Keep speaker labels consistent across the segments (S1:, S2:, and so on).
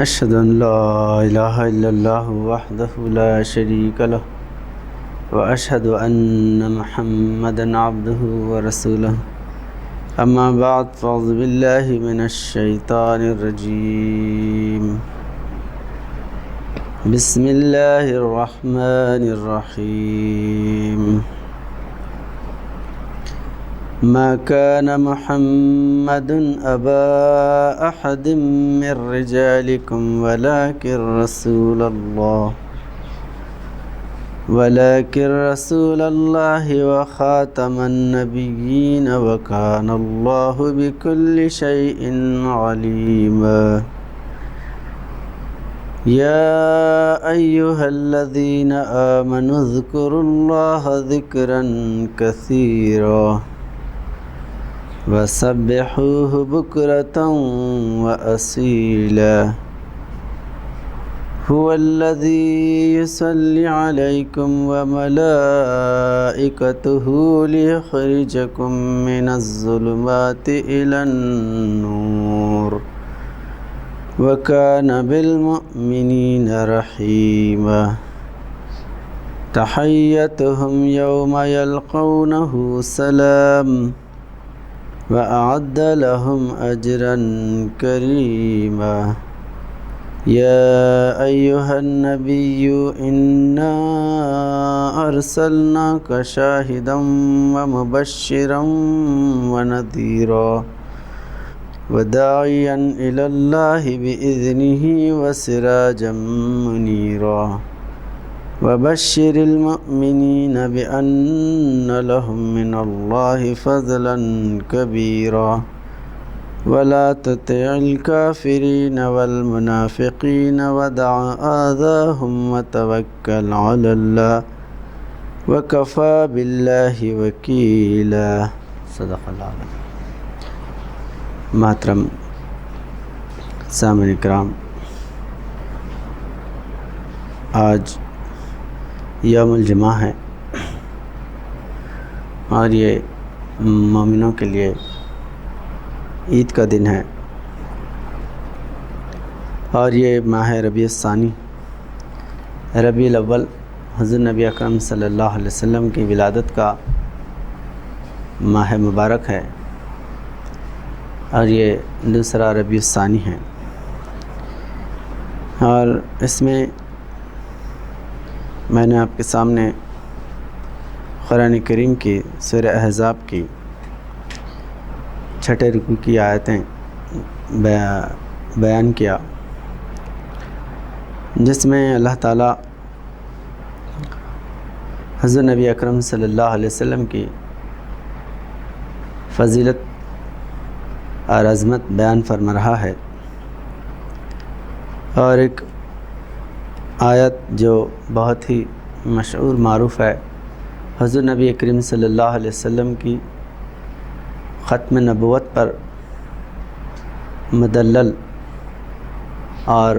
S1: أشهد أن لا إله إلا الله وحده لا شريك له وأشهد أن محمدًا عبده ورسوله أما بعد فأعوذ بالله من الشيطان الرجيم بسم الله الرحمن الرحيم ما كان محمد أبا أحد من رجالكم ولكن رسول الله وخاتم النبيين وكان الله بكل شيء عليما يا أيها الذين آمنوا اذكروا الله ذكرا كثيرا وسبحوه بكرة وأصيلا هو الذي يصلي عليكم وملائكته ليخرجكم من الظلمات إلى النور وكان بالمؤمنين رحيما تحيتهم يوم يلقونه سلام وأعد لهم أجرا كريما يا أيها النبي إنا أرسلناك شاهدا ومبشرا ونذيرا وداعيا إلى الله بإذنه وسراجا منيرا وبشر المؤمنين بأن لهم من الله فضلا كبيرا ولا تطع الكافرين والمنافقين ودع آذاهم وتوكل على الله وكفى بالله وكيلا صدق اللہ علیہ۔ محترم سامعین کرام، آج یوم الجمعہ ہے اور یہ مومنوں کے لیے عید کا دن ہے، اور یہ ماہ ربیع الثانی ربیع الاول حضور نبی اکرم صلی اللہ علیہ وسلم کی ولادت کا ماہ مبارک ہے، اور یہ دوسرا ربیع الثانی ہے، اور اس میں میں نے آپ کے سامنے قرآن کریم کی سورہ احزاب کی 6 رکوع کی آیتیں بیان کیا، جس میں اللہ تعالیٰ حضور نبی اکرم صلی اللہ علیہ وسلم کی فضیلت اور عظمت بیان فرما رہا ہے، اور ایک آیت جو بہت ہی مشہور معروف ہے، حضور نبی کریم صلی اللہ علیہ وسلم کی ختم نبوت پر مدلل اور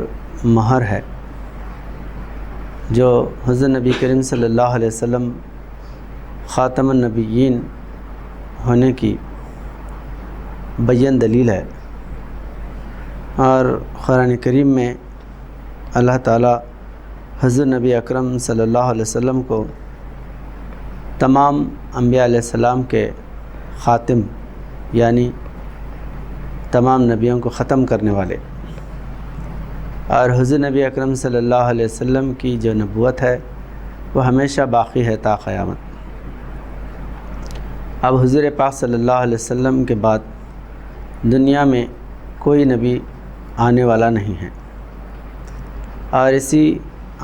S1: مہر ہے، جو حضور نبی کریم صلی اللہ علیہ وسلم خاتم النبیین ہونے کی بیان دلیل ہے۔ اور قرآن کریم میں اللہ تعالیٰ حضور نبی اکرم صلی اللہ علیہ وسلم کو تمام انبیاء علیہ السلام کے خاتم، یعنی تمام نبیوں کو ختم کرنے والے، اور حضور نبی اکرم صلی اللہ علیہ وسلم کی جو نبوت ہے وہ ہمیشہ باقی ہے تا قیامت۔ اب حضور پاک صلی اللہ علیہ وسلم کے بعد دنیا میں کوئی نبی آنے والا نہیں ہے، اور اسی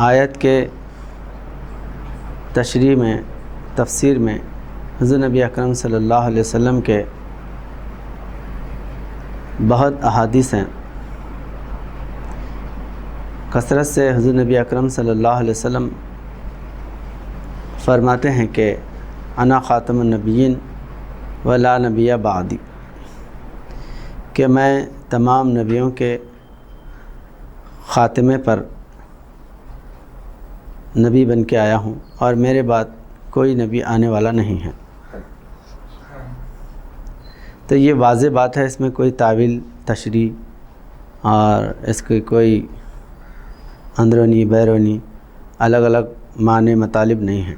S1: آیت کے تشریح میں، تفسیر میں حضور نبی اکرم صلی اللہ علیہ وسلم کے بہت احادیث ہیں۔ کثرت سے حضور نبی اکرم صلی اللہ علیہ وسلم فرماتے ہیں کہ انا خاتم النبیین ولا نبی بعدی، کہ میں تمام نبیوں کے خاتمے پر نبی بن کے آیا ہوں، اور میرے بعد کوئی نبی آنے والا نہیں ہے۔ تو یہ واضح بات ہے، اس میں کوئی تعویل، تشریح اور اس کی کوئی اندرونی بیرونی الگ الگ معنی مطالب نہیں ہیں،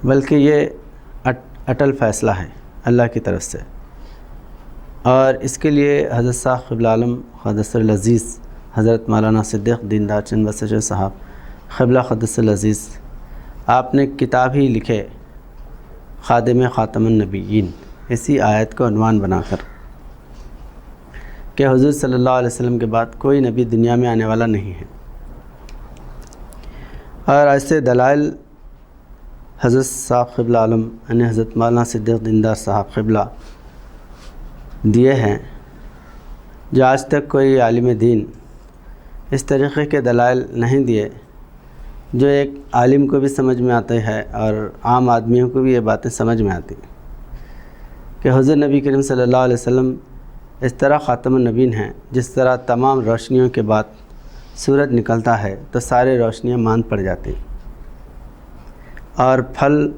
S1: بلکہ یہ اٹل فیصلہ ہے اللہ کی طرف سے۔ اور اس کے لیے حضرت صاحب قبلہ عالم قدس العزیز حضرت مولانا صدیق دیندار چند بسیج صاحب قبلہ قدس العزیز آپ نے کتاب ہی لکھے خادم خاتم النبیین، اسی آیت کو عنوان بنا کر کہ حضور صلی اللہ علیہ وسلم کے بعد کوئی نبی دنیا میں آنے والا نہیں ہے۔ اور ایسے دلائل حضرت صاحب قبلہ عالم یعنی حضرت مولانا صدیق دیندار صاحب قبلہ دیے ہیں جو آج تک کوئی عالم دین اس طریقے کے دلائل نہیں دیے، جو ایک عالم کو بھی سمجھ میں آتے ہے اور عام آدمیوں کو بھی یہ باتیں سمجھ میں آتی کہ حضور نبی کریم صلی اللہ علیہ وسلم اس طرح خاتم النبیین ہیں، جس طرح تمام روشنیوں کے بعد سورج نکلتا ہے تو سارے روشنیاں ماند پڑ جاتی اور پھل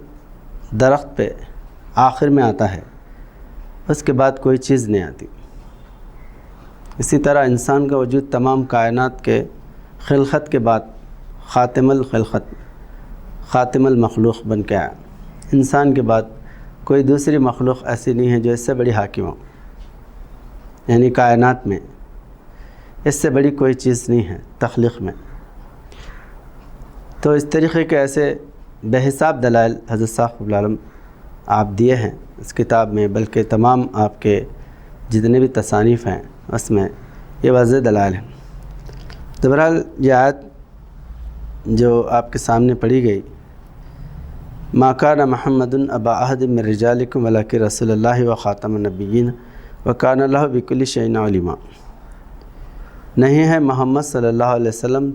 S1: درخت پہ آخر میں آتا ہے، اس کے بعد کوئی چیز نہیں آتی۔ اسی طرح انسان کا وجود تمام کائنات کے خلقت کے بعد خاتم الخلقت خاتم المخلوق بن کے آیا۔ انسان کے بعد کوئی دوسری مخلوق ایسی نہیں ہے جو اس سے بڑی حاکم ہو، یعنی کائنات میں اس سے بڑی کوئی چیز نہیں ہے تخلیق میں۔ تو اس طریقے کے ایسے بے حساب دلائل حضرت صاحب قبلہ عالم آپ دیے ہیں اس کتاب میں، بلکہ تمام آپ کے جتنے بھی تصانیف ہیں اس میں یہ واضح دلائل ہیں۔ تو بہرحال یہ آیت جو آپ کے سامنے پڑھی گئی، ما کان محمد ابا احد من رجالکم ولکن رسول اللہ و خاتم النبیین وکان اللہ بکل شیء علیما، نہیں ہے محمد صلی اللہ علیہ وسلم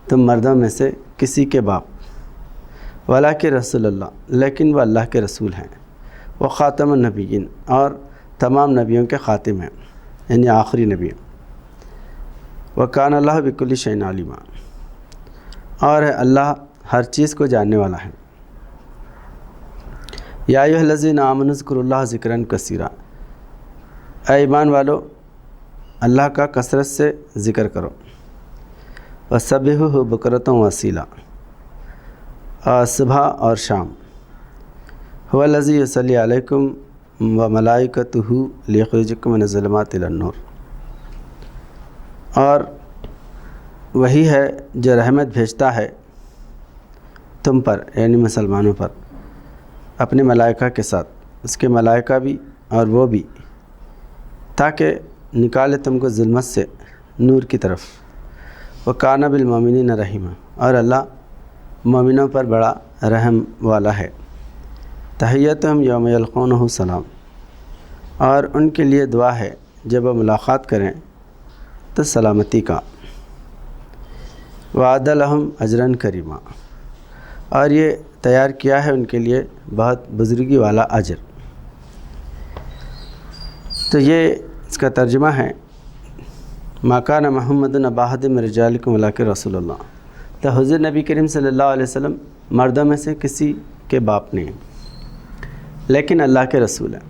S1: تم مردوں میں سے کسی کے باپ، ولکن رسول اللہ، لیکن وہ اللہ کے رسول ہیں، وہ خاتم النبیین، اور تمام نبیوں کے خاتم ہیں، یعنی آخری نبی، وکان اللہ بکل شیء علیما، اور ہے اللہ ہر چیز کو جاننے والا ہے۔ یا ایھا الذین آمنوا اذکروا اللہ ذکرا کثیرا، اے ایمان والو اللہ کا کثرت سے ذکر کرو، وسبحوہ بکرۃ وأصیلا، اور صبح اور شام، هو الذی یصلی علیکم وملائکتہ لیخرجکم من الظلمات الی النور، اور وہی ہے جو رحمت بھیجتا ہے تم پر یعنی مسلمانوں پر اپنے ملائکہ کے ساتھ، اس کے ملائکہ بھی اور وہ بھی، تاکہ نکالے تم کو ظلمت سے نور کی طرف، وَكَانَ بِالْمُؤْمِنِينَ رَحِيمًا، اور اللہ مومنوں پر بڑا رحم والا ہے۔ تحیتہم یوم یلقونہ سلام، اور ان کے لیے دعا ہے جب وہ ملاقات کریں تو سلامتی کا، وَعَدَ لَهُمْ أَجْرًا كَرِيمًا، اور یہ تیار کیا ہے ان کے لیے بہت بزرگی والا اجر۔ تو یہ اس کا ترجمہ ہے ما کان محمد ابا احد من رجالکم ولکن رسول اللہ، تو حضور نبی کریم صلی اللہ علیہ وسلم مردوں میں سے کسی کے باپ نہیں لیکن اللہ کے رسول ہیں۔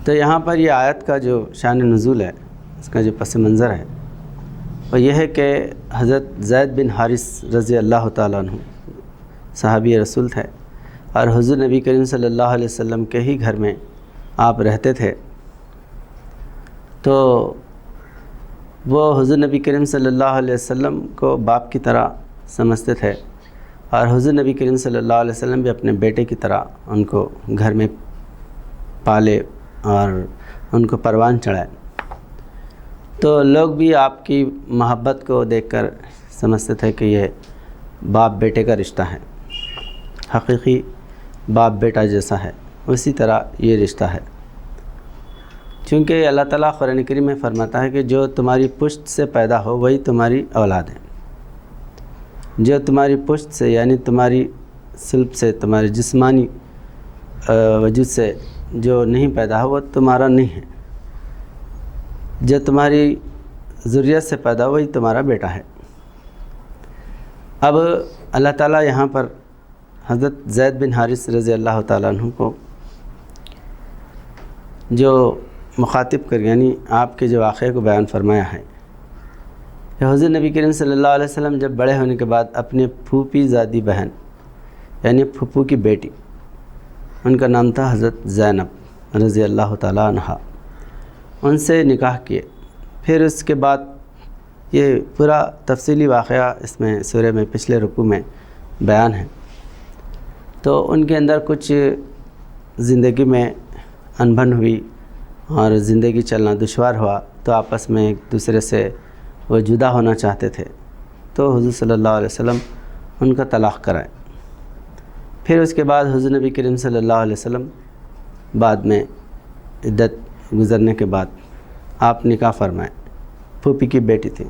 S1: تو یہاں پر یہ آیت کا جو شان نزول ہے، اس کا جو پس منظر ہے وہ یہ ہے کہ حضرت زید بن حارث رضی اللہ تعالیٰ عنہ صحابی رسول تھے، اور حضور نبی کریم صلی اللہ علیہ وسلم کے ہی گھر میں آپ رہتے تھے۔ تو وہ حضور نبی کریم صلی اللہ علیہ وسلم کو باپ کی طرح سمجھتے تھے، اور حضور نبی کریم صلی اللہ علیہ وسلم بھی اپنے بیٹے کی طرح ان کو گھر میں پالے اور ان کو پروان چڑھائے۔ تو لوگ بھی آپ کی محبت کو دیکھ کر سمجھتے تھے کہ یہ باپ بیٹے کا رشتہ ہے، حقیقی باپ بیٹا جیسا ہے، اسی طرح یہ رشتہ ہے۔ چونکہ اللہ تعالیٰ قرآن کریم میں فرماتا ہے کہ جو تمہاری پشت سے پیدا ہو وہی تمہاری اولاد ہے، جو تمہاری پشت سے یعنی تمہاری صلب سے، تمہارے جسمانی وجود سے جو نہیں پیدا ہو وہ تمہارا نہیں ہے، جو تمہاری ذریت سے پیدا ہو وہی تمہارا بیٹا ہے۔ اب اللہ تعالیٰ یہاں پر حضرت زید بن حارث رضی اللہ تعالیٰ عنہ کو جو مخاطب کر یعنی آپ کے جو واقعے کو بیان فرمایا ہے کہ حضور نبی کریم صلی اللہ علیہ وسلم جب بڑے ہونے کے بعد اپنے پھوپھی زادی بہن یعنی پھپھو کی بیٹی، ان کا نام تھا حضرت زینب رضی اللہ تعالیٰ عنہا، ان سے نکاح کیے. پھر اس کے بعد یہ پورا تفصیلی واقعہ اس میں سورہ میں پچھلے رکوع میں بیان ہے. تو ان کے اندر کچھ زندگی میں انبن ہوئی اور زندگی چلنا دشوار ہوا، تو آپس میں ایک دوسرے سے وہ جدا ہونا چاہتے تھے، تو حضور صلی اللہ علیہ وسلم ان کا طلاق کرائے. پھر اس کے بعد حضور نبی کریم صلی اللہ علیہ وسلم بعد میں عدت گزرنے کے بعد آپ نکاح فرمائے. پھوپھی کی بیٹی تھی.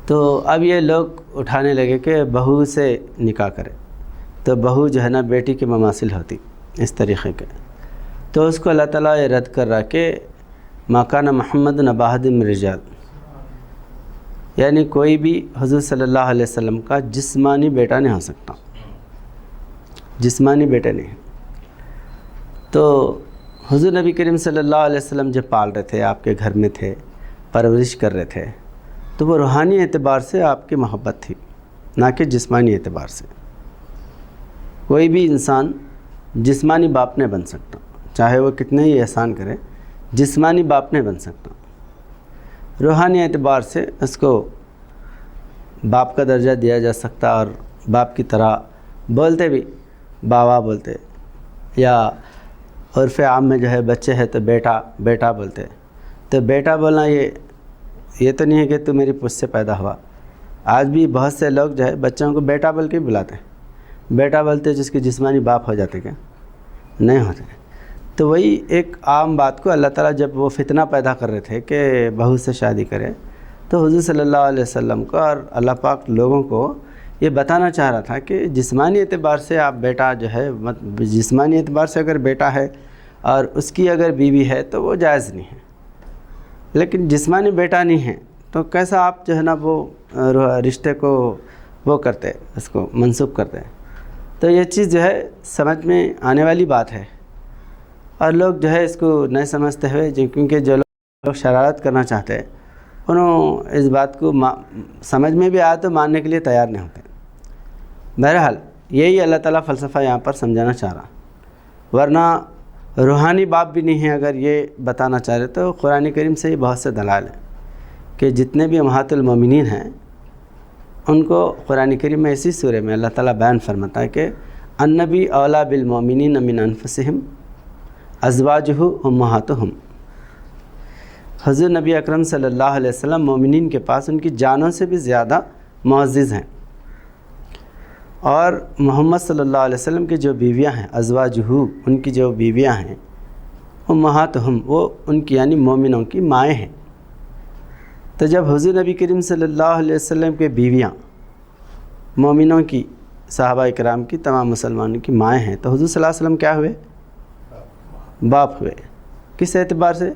S1: تو اب یہ لوگ اٹھانے لگے کہ بہو سے نکاح کرے، تو بہو جو ہے نا بیٹی کے مماثل ہوتی اس طریقے کے. تو اس کو اللہ تعالیٰ یہ رد کر رہا کہ ما کان محمد نبا احد من الرجال، یعنی کوئی بھی حضور صلی اللہ علیہ وسلم کا جسمانی بیٹا نہیں ہو سکتا، جسمانی بیٹے نہیں. تو حضور نبی کریم صلی اللہ علیہ وسلم جب پال رہے تھے، آپ کے گھر میں تھے، پرورش کر رہے تھے، تو وہ روحانی اعتبار سے آپ کی محبت تھی، نہ کہ جسمانی اعتبار سے. کوئی بھی انسان جسمانی باپ نہیں بن سکتا، چاہے وہ کتنے ہی احسان کرے، جسمانی باپ نہیں بن سکتا. روحانی اعتبار سے اس کو باپ کا درجہ دیا جا سکتا، اور باپ کی طرح بولتے بھی باوا بولتے، یا عرف عام میں جو ہے بچے ہے تو بیٹا بیٹا بولتے. تو بیٹا بولنا یہ تو نہیں ہے کہ تو میری پوچھ سے پیدا ہوا. آج بھی بہت سے لوگ جو ہے بچوں کو بیٹا بول کے بلاتے ہیں. بیٹا بولتے جس کے جسمانی باپ ہو جاتے کیا نہیں ہوتے. تو وہی ایک عام بات کو اللہ تعالیٰ جب وہ فتنہ پیدا کر رہے تھے کہ بہو سے شادی کرے، تو حضور صلی اللہ علیہ وسلم کو اور اللہ پاک لوگوں کو یہ بتانا چاہ رہا تھا کہ جسمانی اعتبار سے آپ بیٹا جو ہے، جسمانی اعتبار سے اگر بیٹا ہے اور اس کی اگر بیوی ہے تو وہ جائز نہیں ہے، لیکن جسمانی بیٹا نہیں ہے تو کیسا آپ جو ہے نا وہ رشتے کو وہ کرتے، اس کو منسوخ کرتے. تو یہ چیز جو ہے سمجھ میں آنے والی بات ہے، اور لوگ جو ہے اس کو نہیں سمجھتے ہوئے کیونکہ جو لوگ شرارت کرنا چاہتے ہیں انہوں اس بات کو سمجھ میں بھی آیا تو ماننے کے لیے تیار نہیں ہوتے. بہرحال یہی اللہ تعالیٰ فلسفہ یہاں پر سمجھانا چاہ رہا. ورنہ روحانی باپ بھی نہیں ہے اگر یہ بتانا چاہ رہے تو قرآن کریم سے ہی بہت سے دلائل ہیں کہ جتنے بھی امہات المومنین ہیں ان کو قرآن کریم میں اسی سورہ میں اللہ تعالیٰ بیان فرماتا ہے کہ النبی اولیٰ بالمؤمنین من انفسہم ازواجہ امہاتہم. حضور نبی اکرم صلی اللہ علیہ وسلم مومنین کے پاس ان کی جانوں سے بھی زیادہ معزز ہیں، اور محمد صلی اللہ علیہ وسلم کی جو بیویاں ہیں ازواجہ، ان کی جو بیویاں ہیں امہاتہم، وہ ان کی یعنی مومنوں کی مائیں ہیں. تو جب حضور نبی کریم صلی اللہ علیہ وسلم کے بیویاں مومنوں کی، صحابہ کرام کی، تمام مسلمانوں کی مائیں ہیں، تو حضور صلی اللہ علیہ وسلم کیا ہوئے؟ باپ ہوئے. کس اعتبار سے؟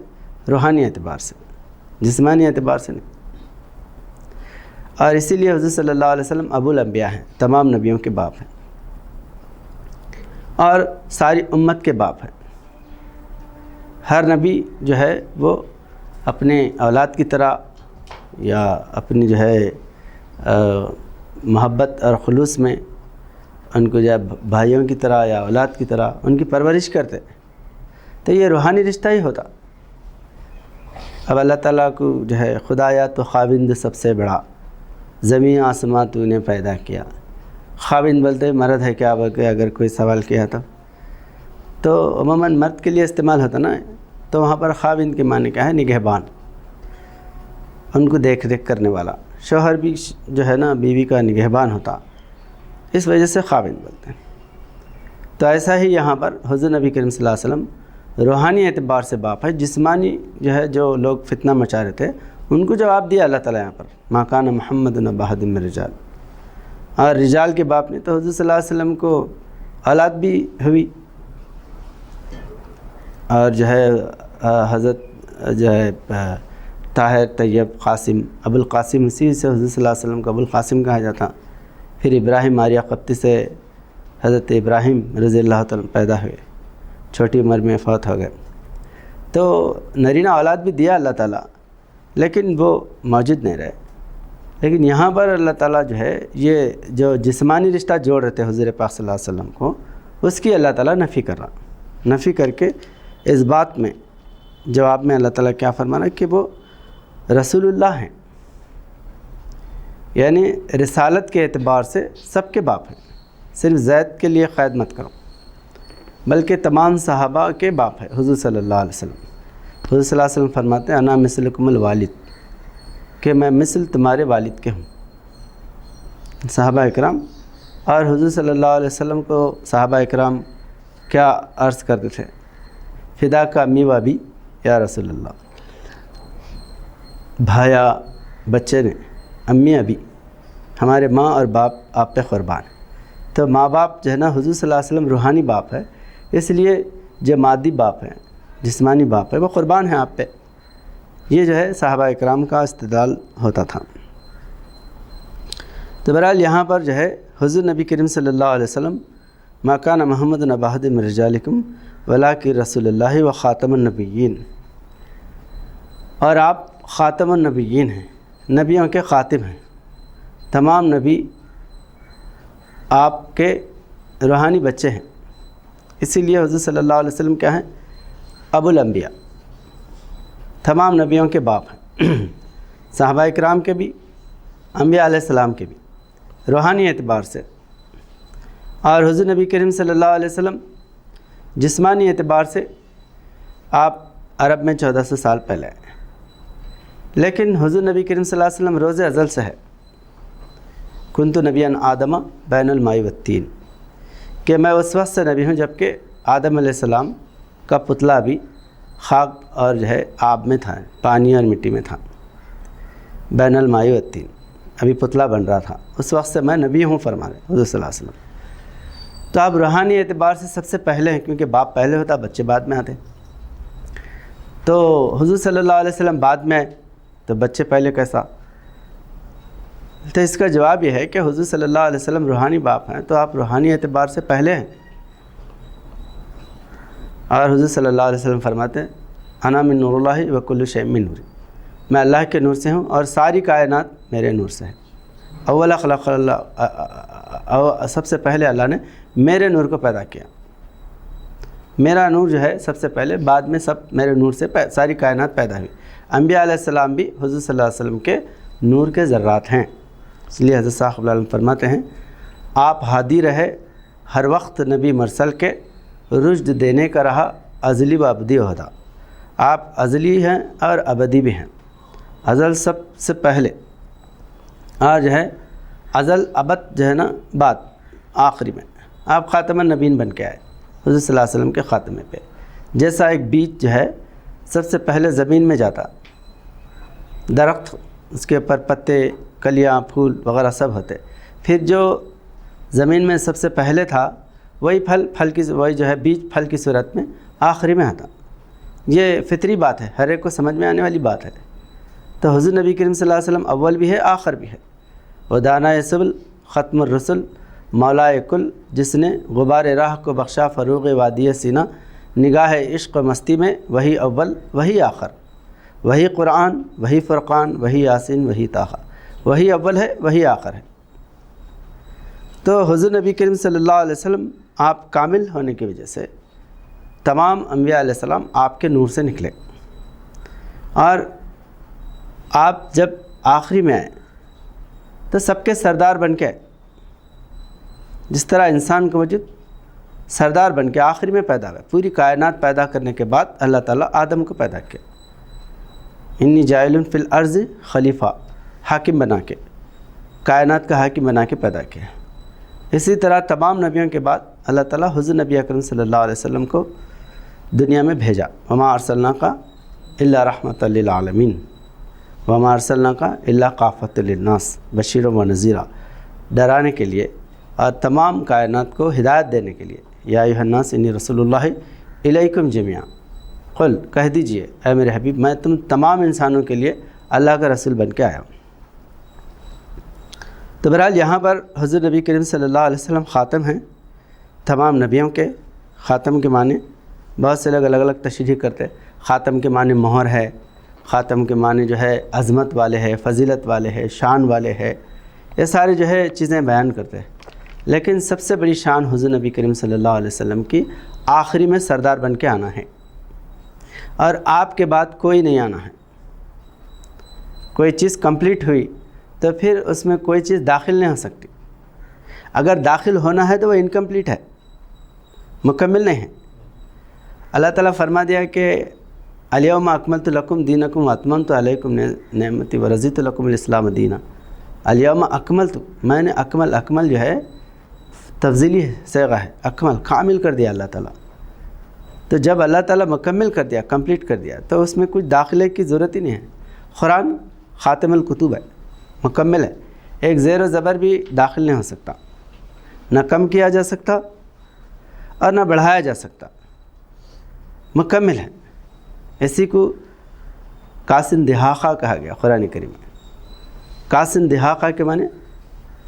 S1: روحانی اعتبار سے، جسمانی اعتبار سے نہیں. اور اسی لیے حضور صلی اللہ علیہ وسلم ابو الانبیاء ہیں، تمام نبیوں کے باپ ہیں اور ساری امت کے باپ ہیں. ہر نبی جو ہے وہ اپنے اولاد کی طرح یا اپنی جو ہے محبت اور خلوص میں ان کو جو ہے بھائیوں کی طرح یا اولاد کی طرح ان کی پرورش کرتے. تو یہ روحانی رشتہ ہی ہوتا. اب اللہ تعالیٰ کو جو ہے خدایا تو خاوند سب سے بڑا، زمین آسمان تو نے پیدا کیا. خاوند بولتے مرد ہے کیا بول کے اگر کوئی سوال کیا تو عموماً مرد کے لیے استعمال ہوتا نا، تو وہاں پر خاوند کے معنی کیا ہے؟ نگہبان، ان کو دیکھ ریکھ کرنے والا. شوہر بھی جو ہے نا بیوی کا نگہبان ہوتا، اس وجہ سے خاوند بولتے ہیں. تو ایسا ہی یہاں پر حضور نبی کریم صلی اللہ علیہ وسلم روحانی اعتبار سے باپ ہے. جسمانی جو ہے جو لوگ فتنہ مچا رہے تھے ان کو جواب دیا اللہ تعالیٰ یہاں پر ما کان محمد نبا احد من الرجال، اور رجال کے باپ نے. تو حضور صلی اللہ علیہ وسلم کو اولاد بھی ہوئی، اور جو ہے حضرت جو ہے طاہر، طیب، قاسم، ابو القاسم، اسی سے حضور صلی اللہ علیہ وسلم کو ابو القاسم کہا جاتا. پھر ابراہیم ماریہ قبطی سے حضرت ابراہیم رضی اللہ تعالیٰ پیدا ہوئے، چھوٹی عمر میں فوت ہو گئے. تو نرینہ اولاد بھی دیا اللہ تعالیٰ، لیکن وہ موجود نہیں رہے۔ لیکن یہاں پر اللہ تعالیٰ جو ہے یہ جو جسمانی رشتہ جوڑ رہے تھے حضور پاک صلی اللہ علیہ وسلم کو، اس کی اللہ تعالیٰ نفی کر رہا، نفی کر کے اس بات میں جواب میں اللہ تعالیٰ کیا فرمانا کہ وہ رسول اللہ ہیں، یعنی رسالت کے اعتبار سے سب کے باپ ہیں، صرف زید کے لیے قید مت کرو بلکہ تمام صحابہ کے باپ ہے حضور صلی اللہ علیہ وسلم۔ حضور صلی اللہ علیہ وسلم فرماتے ہیں انا مثلکم الوالد، کہ میں مثل تمہارے والد کے ہوں۔ صحابہ اکرام اور حضور صلی اللہ علیہ وسلم کو صحابہ اکرام کیا عرض کرتے تھے؟ فدا کا امی و ابی یا رسول اللہ، بھایا بچے نے، امی ابی ہمارے ماں اور باپ آپ پہ قربان ہیں۔ تو ماں باپ جو ہے نا حضور صلی اللہ علیہ وسلم روحانی باپ ہے، اس لیے جو مادی باپ ہیں، جسمانی باپ ہے، وہ قربان ہیں آپ پہ۔ یہ جو ہے صحابہ اکرام کا استدلال ہوتا تھا۔ تو بہرحال یہاں پر جو ہے حضور نبی کریم صلی اللہ علیہ وسلم ما کان محمد ابا احد من رجالکم ولکن رسول اللہ و خاتم النبیین، اور آپ خاتم النبیین ہیں، نبیوں کے خاتم ہیں، تمام نبی آپ کے روحانی بچے ہیں، اسی لیے حضور صلی اللہ علیہ وسلم کیا ہیں؟ ابو الانبیاء، تمام نبیوں کے باپ ہیں، صحابہ اکرام کے بھی، انبیاء علیہ السلام کے بھی روحانی اعتبار سے، اور حضور نبی کریم صلی اللہ علیہ وسلم جسمانی اعتبار سے آپ عرب میں 1400 سال پہلے ہیں، لیکن حضور نبی کریم صلی اللہ علیہ وسلم روز ازل سے ہے کنت نبیا آدمہ بین الماء والطین، کہ میں اس وقت سے نبی ہوں جب کہ آدم علیہ السلام کا پتلا بھی خاک اور جو ہے آب میں تھا، پانی اور مٹی میں تھا، بین الماء والطین، ابھی پتلا بن رہا تھا، اس وقت سے میں نبی ہوں فرما رہے حضور صلی اللہ علیہ وسلم۔ تو آپ روحانی اعتبار سے سب سے پہلے ہیں، کیونکہ باپ پہلے ہوتا، بچے بعد میں آتے۔ تو حضور صلی اللہ علیہ وسلم بعد میں آئے تو بچے پہلے کیسا؟ تو اس کا جواب یہ ہے کہ حضور صلی اللہ علیہ وسلم روحانی باپ ہیں، تو آپ روحانی اعتبار سے پہلے ہیں۔ اور حضور صلی اللہ علیہ وسلم فرماتے ہیں انا من نور اللہ و کل شیء من نور، میں اللہ کے نور سے ہوں اور ساری کائنات میرے نور سے ہے۔ اول خلق اللہ، سب سے پہلے اللہ نے میرے نور کو پیدا کیا، میرا نور جو ہے سب سے پہلے، بعد میں سب میرے نور سے ساری کائنات پیدا ہوئی۔ انبیاء علیہ السلام بھی حضور صلی اللہ علیہ وسلم کے نور کے ذرات ہیں، اس لیے حضرت صاحب اللہ علیہ فرماتے ہیں آپ ہادی رہے ہر وقت نبی مرسل کے، رشد دینے کا رہا ازلی و ابدی عہدہ، آپ ازلی ہیں اور ابدی بھی ہیں، ازل سب سے پہلے اور جو ہے ازل ابد جو ہے نا بعد آخری میں، آپ خاتم النبیین بن کے آئے حضور صلی اللہ علیہ وسلم کے خاتمے پہ۔ جیسا ایک بیج جو ہے سب سے پہلے زمین میں جاتا، درخت اس کے اوپر پتے، کلیاں، پھول وغیرہ سب ہوتے، پھر جو زمین میں سب سے پہلے تھا وہی پھل کی، وہی جو ہے بیج پھل کی صورت میں آخری میں آتا۔ یہ فطری بات ہے، ہر ایک کو سمجھ میں آنے والی بات ہے۔ تو حضور نبی کریم صلی اللہ علیہ وسلم اول بھی ہے آخر بھی ہے۔ وہ دانہ سبل ختم الرسل مولائے کل، جس نے غبار راہ کو بخشا فروغ وادی سینہ، نگاہ عشق و مستی میں وہی اول وہی آخر، وہی قرآن وہی فرقان وہی یاسین وہی طٰہٰ، وہی اول ہے وہی آخر ہے۔ تو حضور نبی کریم صلی اللہ علیہ وسلم آپ کامل ہونے کی وجہ سے تمام انبیاء علیہ السلام آپ کے نور سے نکلے، اور آپ جب آخری میں آئے تو سب کے سردار بن کے آئے، جس طرح انسان کا وجود سردار بن کے آخری میں پیدا ہوا، پوری کائنات پیدا کرنے کے بعد اللہ تعالیٰ آدم کو پیدا کیا، انی جاعل فی الارض خلیفہ، حاکم بنا کے، کائنات کا حاکم بنا کے پیدا کیا۔ اسی طرح تمام نبیوں کے بعد اللہ تعالیٰ حضور نبی اکرم صلی اللہ علیہ وسلم کو دنیا میں بھیجا، وما ارسلناک الا رحمۃ للعالمین وما ارسلناک الا کافۃ للناس بشیر و نذیرا، ڈرانے کے لیے اور تمام کائنات کو ہدایت دینے کے لیے، یا ایھا الناس انی رسول اللہ الیکم جمیعا، قل کہہ دیجئے اے میرے حبیب میں تم تمام انسانوں کے لیے اللہ کا رسول بن کے آیا ہوں۔ تو بہرحال یہاں پر حضور نبی کریم صلی اللہ علیہ وسلم خاتم ہیں، تمام نبیوں کے خاتم کے معنی بہت سے لوگ الگ الگ تشریح کرتے ہیں۔ خاتم کے معنی مہر ہے، خاتم کے معنی جو ہے عظمت والے ہے، فضیلت والے ہے، شان والے ہے، یہ ساری جو ہے چیزیں بیان کرتے ہیں۔ لیکن سب سے بڑی شان حضور نبی کریم صلی اللہ علیہ وسلم کی آخری میں سردار بن کے آنا ہے، اور آپ کے بعد کوئی نہیں آنا ہے۔ کوئی چیز کمپلیٹ ہوئی تو پھر اس میں کوئی چیز داخل نہیں ہو سکتی، اگر داخل ہونا ہے تو وہ انکمپلیٹ ہے، مکمل نہیں ہے۔ اللہ تعالیٰ فرما دیا کہ الیوم اکملت لکم دینکم واتممت علیکم نعمتی ورضیت لکم الاسلام دینا۔ الیوم اکملت، میں نے اکمل جو ہے تفضیلی صیغہ ہے، اکمل کامل کر دیا اللہ تعالیٰ۔ تو جب اللہ تعالیٰ مکمل کر دیا، کمپلیٹ کر دیا، تو اس میں کچھ داخلے کی ضرورت ہی نہیں ہے۔ قرآن خاتم الکتب ہے، مکمل ہے، ایک زیر و زبر بھی داخل نہیں ہو سکتا، نہ کم کیا جا سکتا اور نہ بڑھایا جا سکتا، مکمل ہے۔ اسی کو کاسن دہاقہ کہا گیا قرآن کریم میں۔ کاسن دہاقہ کے معنی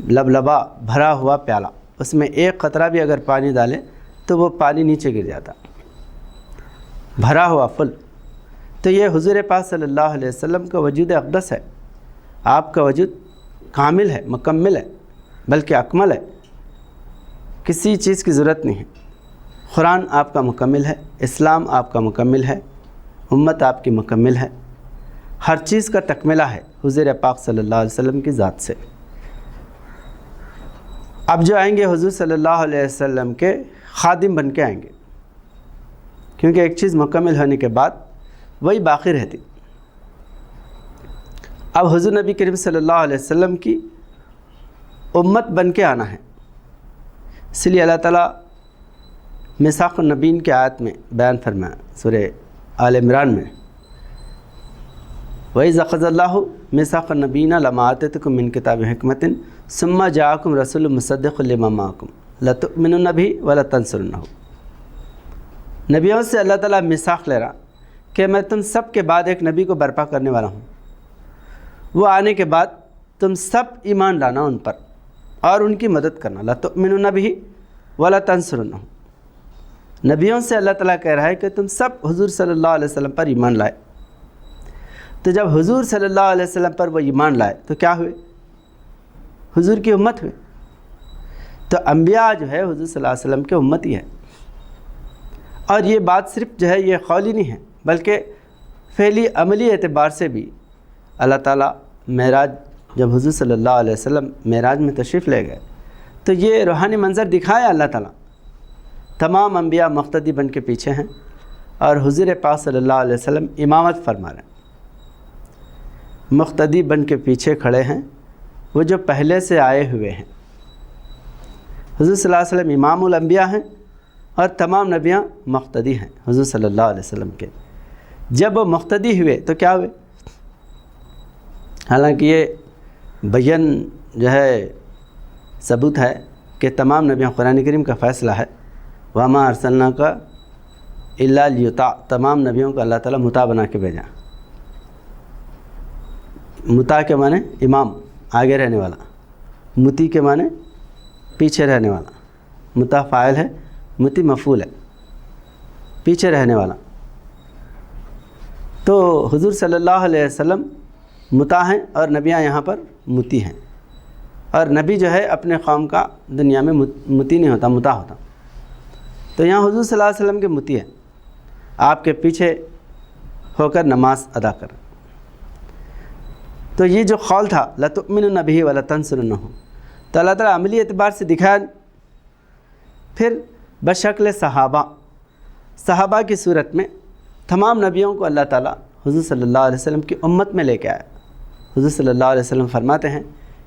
S1: لبلبا، بھرا ہوا پیالہ، اس میں ایک قطرہ بھی اگر پانی ڈالے تو وہ پانی نیچے گر جاتا، بھرا ہوا فل۔ تو یہ حضور پاک صلی اللہ علیہ وسلم کا وجود اقدس ہے، آپ کا وجود کامل ہے، مکمل ہے، بلکہ اکمل ہے، کسی چیز کی ضرورت نہیں ہے۔ قرآن آپ کا مکمل ہے، اسلام آپ کا مکمل ہے، امت آپ کی مکمل ہے، ہر چیز کا تکملہ ہے حضور پاک صلی اللہ علیہ وسلم کی ذات سے۔ اب جو آئیں گے حضور صلی اللہ علیہ وسلم کے خادم بن کے آئیں گے، کیونکہ ایک چیز مکمل ہونے کے بعد وہی باقی رہتی۔ اب حضور نبی کریم صلی اللہ علیہ وسلم کی امت بن کے آنا ہے، اس لیے اللہ تعالیٰ میثاق النبیین کی آیت میں بیان فرمایا سورہ آل عمران میں، وَإِذْ أَخَذَ اللَّهُ مِيثَاقَ النَّبِيِّينَ لَمَا آتَيْتُكُم مِّن كِتَابٍ وَحِكْمَةٍ ثُمَّ جَاءَكُمْ رَسُولٌ مُصَدِّقٌ لِّمَا مَعَكُمْ لَتُؤْمِنُنَّ بِهِ وَلَتَنصُرُنَّهُ۔ نبیوں سے اللہ تعالیٰ میثاق لے رہا کہ میں تم سب کے بعد ایک نبی کو برپا کرنے والا ہوں، وہ آنے کے بعد تم سب ایمان لانا ان پر اور ان کی مدد کرنا، لَتُؤْمِنُنَّ بِهِ وَلَتَنصُرُنَّهُ۔ نبیوں سے اللہ تعالیٰ کہہ رہا ہے کہ تم سب حضور صلی اللہ علیہ وسلم پر ایمان لائے۔ تو جب حضور صلی اللہ علیہ وسلم پر وہ ایمان لائے تو کیا ہوئے؟ حضور کی امت ہوئے۔ تو انبیاء جو ہے حضور صلی اللہ علیہ وسلم کے امت ہی ہے، اور یہ بات صرف جو ہے یہ قولی نہیں ہے، بلکہ فعلی عملی اعتبار سے بھی اللہ تعالیٰ معراج، جب حضور صلی اللہ علیہ وسلم معراج میں تشریف لے گئے تو یہ روحانی منظر دکھایا اللہ تعالیٰ۔ تمام انبیاء مقتدی بن کے پیچھے ہیں اور حضور پاک صلی اللہ علیہ وسلم امامت فرما رہے ہیں، مقتدی بن کے پیچھے کھڑے ہیں وہ جو پہلے سے آئے ہوئے ہیں۔ حضور صلی اللہ علیہ وسلم امام الانبیاء ہیں اور تمام نبیاں مقتدی ہیں حضور صلی اللہ علیہ وسلم کے۔ جب وہ مقتدی ہوئے تو کیا ہوئے؟ حالانکہ یہ بیان جو ہے ثبوت ہے کہ تمام نبیوں، قرآن کریم کا فیصلہ ہے وَمَا أَرْسَلْنَاكَ إِلَّا لِيُطَاعَ، تمام نبیوں کو اللہ تعالیٰ مطاع بنا کے بھیجا۔ مطاع کے معنی امام، آگے رہنے والا، مطیع کے معنی پیچھے رہنے والا، مطاع فاعل ہے، مطیع مفعول ہے، پیچھے رہنے والا۔ تو حضور صلی اللہ علیہ وسلم مطاع ہیں اور نبیاں یہاں پر مطیع ہیں، اور نبی جو ہے اپنے قوم کا دنیا میں مطیع نہیں ہوتا، مطاع ہوتا۔ تو یہاں حضور صلی اللہ علیہ وسلم کے مطیع ہیں، آپ کے پیچھے ہو کر نماز ادا کر۔ تو یہ جو قول تھا لَتُؤْمِنُنَّ بِهِ وَلَتَنصُرُنَّهُ، تو اللہ تعالیٰ عملی اعتبار سے دکھایا۔ پھر بشکل صحابہ کی صورت میں تمام نبیوں کو اللہ تعالیٰ حضور صلی اللہ علیہ وسلم کی امت میں لے کے آیا۔ حضور صلی اللہ علیہ وسلم فرماتے ہیں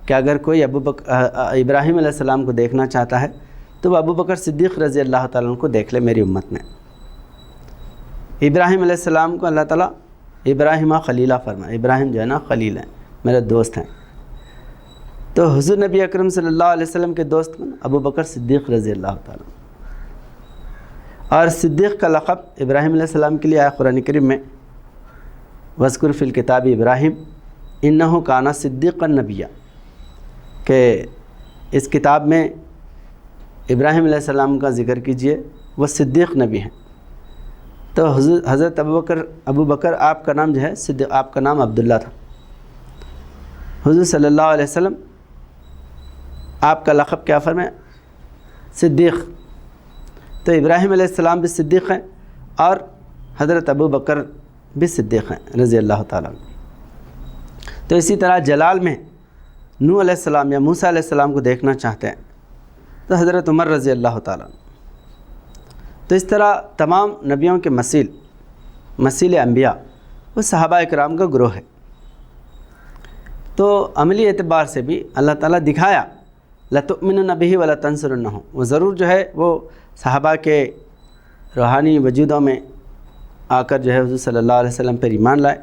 S1: کہ اگر کوئی ابراہیم علیہ السلام کو دیکھنا چاہتا ہے تو وہ ابو بکر صدیق رضی اللہ تعالیٰ عنہ کو دیکھ لے میری امت میں۔ ابراہیم علیہ السلام کو اللہ تعالیٰ ابراہیمہ خلیلہ فرمایا، ابراہیم جو ہے نا خلیل ہیں، میرے دوست ہیں۔ تو حضور نبی اکرم صلی اللہ علیہ وسلم کے دوست کون؟ ابو بکر صدیق رضی اللہ تعالیٰ۔ اور صدیق کا لقب ابراہیم علیہ السلام کے لیے آیا قرآن کریم میں، وَاذْكُرْ فِي الْكِتَابِ ابراہیم اِنَّهُ كَانَ صِدِّيقًا نَبِيًّا، کہ اس کتاب میں ابراہیم علیہ السلام کا ذکر کیجئے، وہ صدیق نبی ہیں۔ تو حضرت ابو بکر آپ کا نام جو ہے صدیق، آپ کا نام عبداللہ تھا۔ حضور صلی اللہ علیہ وسلم آپ کا لقب کیا فرمائے؟ صدیق۔ تو ابراہیم علیہ السلام بھی صدیق ہیں اور حضرت ابو بکر بھی صدیق ہیں رضی اللہ تعالیٰ عنہ۔ تو اسی طرح جلال میں نوح علیہ السلام یا موسیٰ علیہ السلام کو دیکھنا چاہتے ہیں تو حضرت عمر رضی اللہ تعالیٰ عنہ۔ تو اس طرح تمام نبیوں کے مسیل انبیاء وہ صحابہ اکرام کا گروہ ہے۔ تو عملی اعتبار سے بھی اللہ تعالیٰ دکھایا لَتُؤْمِنُنَّ بِهِ وَلَتَنْصُرُنَّهُ، وہ ضرور جو ہے وہ صحابہ کے روحانی وجودوں میں آ کر جو ہے حضور صلی اللہ علیہ وسلم پر ایمان لائے،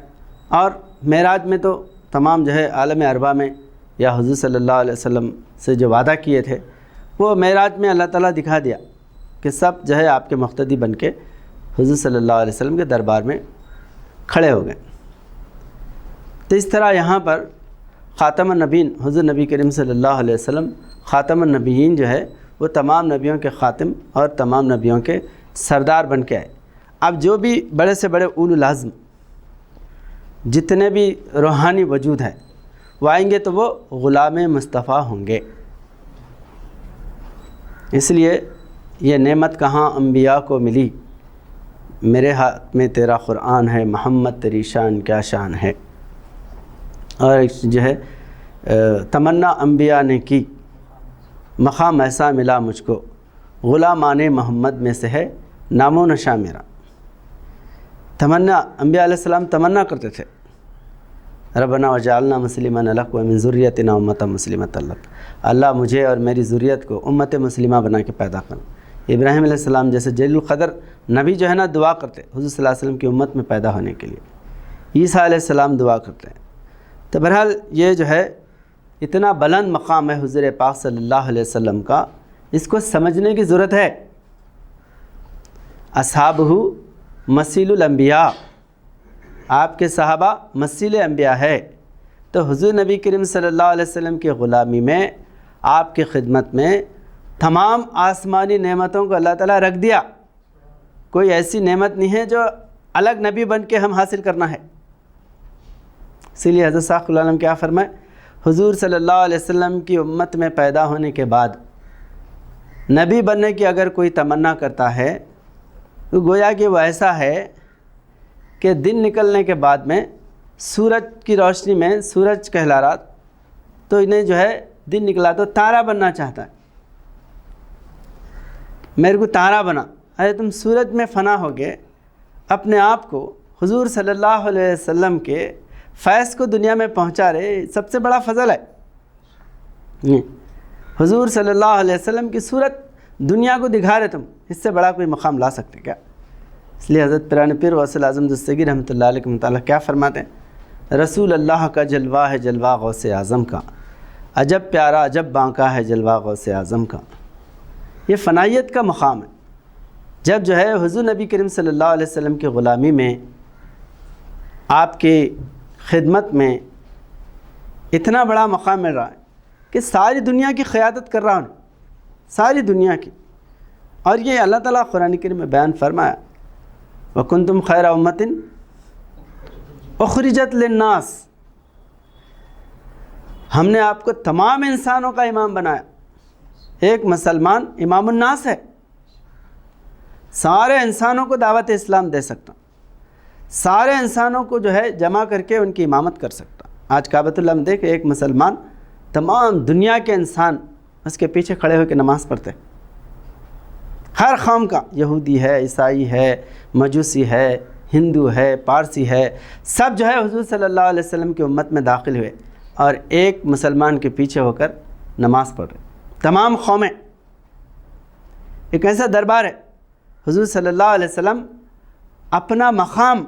S1: اور معراج میں تو تمام جو ہے عالم ارواح میں یا حضور صلی اللہ علیہ وسلم سے جو وعدہ کیے تھے وہ معراج میں اللہ تعالیٰ دکھا دیا کہ سب جو ہے آپ کے مقتدی بن کے حضور صلی اللہ علیہ وسلم کے دربار میں کھڑے ہو گئے۔ تو اس طرح یہاں پر خاتم النبیین حضور نبی کریم صلی اللہ علیہ وسلم خاتم النبیین جو ہے وہ تمام نبیوں کے خاتم اور تمام نبیوں کے سردار بن کے آئے۔ اب جو بھی بڑے سے بڑے اولو العزم جتنے بھی روحانی وجود ہیں وہ آئیں گے تو وہ غلام مصطفیٰ ہوں گے۔ اس لیے یہ نعمت کہاں انبیاء کو ملی، میرے ہاتھ میں تیرا قرآن ہے، محمد تیری شان کیا شان ہے۔ اور جو ہے تمنا انبیاء نے کی، مقام ایسا ملا مجھ کو، غلامان محمد میں سے ہے نام و نشاں میرا۔ تمنا انبیاء علیہ السلام تمنا کرتے تھے ربنا وجعلنا مسلمین لک ومن ذریتنا امۃ مسلمۃ لک، اللہ مجھے اور میری ذریت کو امت مسلمہ بنا کے پیدا کرنا۔ ابراہیم علیہ السلام جیسے جلیل القدر نبی جو ہے نا دعا کرتے حضور صلی اللہ علیہ وسلم کی امت میں پیدا ہونے کے لیے، عیسیٰ علیہ السلام دعا کرتے ہیں۔ تو بہرحال یہ جو ہے اتنا بلند مقام ہے حضور پاک صلی اللہ علیہ وسلم کا، اس کو سمجھنے کی ضرورت ہے۔ اصحابہ مسیل الانبیاء، آپ کے صحابہ مسیل انبیاء ہے۔ تو حضور نبی کریم صلی اللہ علیہ وسلم کی غلامی میں، آپ کی خدمت میں تمام آسمانی نعمتوں کو اللہ تعالیٰ رکھ دیا، کوئی ایسی نعمت نہیں ہے جو الگ نبی بن کے ہم حاصل کرنا ہے۔ اسی لیے حضرت ثاقب العالم کیا فرمائے، حضور صلی اللہ علیہ وسلم کی امت میں پیدا ہونے کے بعد نبی بننے کی اگر کوئی تمنا کرتا ہے تو گویا کہ وہ ایسا ہے کہ دن نکلنے کے بعد میں سورج کی روشنی میں سورج کہلا رہا تو انہیں جو ہے دن نکلا تو تارا بننا چاہتا ہے، میرے کو تارا بنا۔ ارے تم سورج میں فنا ہو گئے، اپنے آپ کو حضور صلی اللہ علیہ وسلم کے فیض کو دنیا میں پہنچا رہے، سب سے بڑا فضل ہے۔ حضور صلی اللہ علیہ وسلم کی صورت دنیا کو دکھا رہے، تم اس سے بڑا کوئی مقام لا سکتے کیا؟ اس لیے حضرت پیران پیر غوث اعظم دستگیر رحمۃ اللہ علیہ کے متعلق کیا فرماتے ہیں، رسول اللہ کا جلوہ ہے جلوہ غوث اعظم کا، عجب پیارا عجب بانکا ہے جلوہ غوث اعظم کا۔ یہ فنائیت کا مقام ہے۔ جب جو ہے حضور نبی کریم صلی اللہ علیہ وسلم کی غلامی میں، آپ کی خدمت میں اتنا بڑا مقام مل رہا ہے کہ ساری دنیا کی قیادت کر رہا ہوں، ساری دنیا کی۔ اور یہ اللہ تعالیٰ قرآن کریم میں بیان فرمایا، وَكُنْتُمْ خَيْرَ أُمَّةٍ أُخْرِجَتْ لِلنَّاسِ، ہم نے آپ کو تمام انسانوں کا امام بنایا۔ ایک مسلمان امام الناس ہے، سارے انسانوں کو دعوت اسلام دے سکتا، سارے انسانوں کو جو ہے جمع کر کے ان کی امامت کر سکتا۔ آج کعبۃ اللہ میں دیکھ ایک مسلمان تمام دنیا کے انسان اس کے پیچھے کھڑے ہو کے نماز پڑھتے، ہر قوم کا، یہودی ہے، عیسائی ہے، مجوسی ہے، ہندو ہے، پارسی ہے، سب جو ہے حضور صلی اللہ علیہ وسلم کی امت میں داخل ہوئے اور ایک مسلمان کے پیچھے ہو کر نماز پڑھ رہے، تمام قومیں۔ ایک ایسا دربار ہے، حضور صلی اللہ علیہ وسلم اپنا مقام،